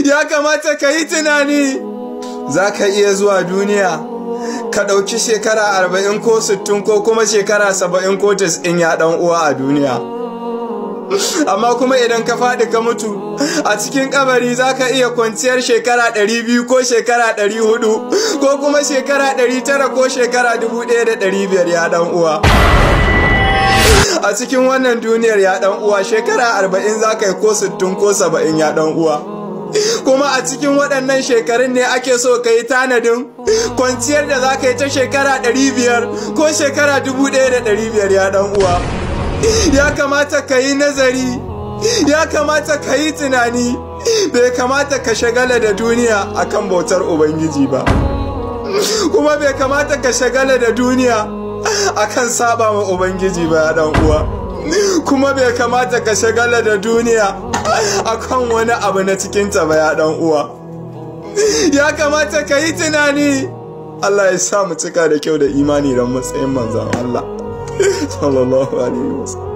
ya kamata ka yi tunani. Za ka iya zuwa duniya ka ɗauki shekara 40 ko 60 ko kuma shekara 70 ko 90 ya ɗan uwa a duniya, amma kuma idan ka faɗi ka mutu a cikin kabari za ka iya kwanciyar shekara 200 ko shekara 400 ko kuma shekara 900 ko shekara 1500 ya ɗan uwa. A cikin wannan duniyar ya ɗan uwa shekara 40 za ka yi ko 60 ko 70 ya ɗan uwa, kuma a cikin waɗannan shekarun ne ake so ka yi tanadin kwanciyar da za ka yi ta shekara 500 ko shekara 1500 ya ɗan uwa. Ya kamata ka yi nazari, ya kamata ka yi tunani, bai kamata ka shagala da duniya akan bautar Ubangiji ba, kuma bai kamata ka shagala da duniya akan saba wa Ubangiji ba ya ɗan uwa, kuma bai kamata ka shagala da duniya akan wani abu na cikinta ba ya ɗan uwa. Ya kamata ka yi tunani. Allah ya sa mu cika da kyau da imani don matsayin manzon Allah sallallahu alaihi wasallam.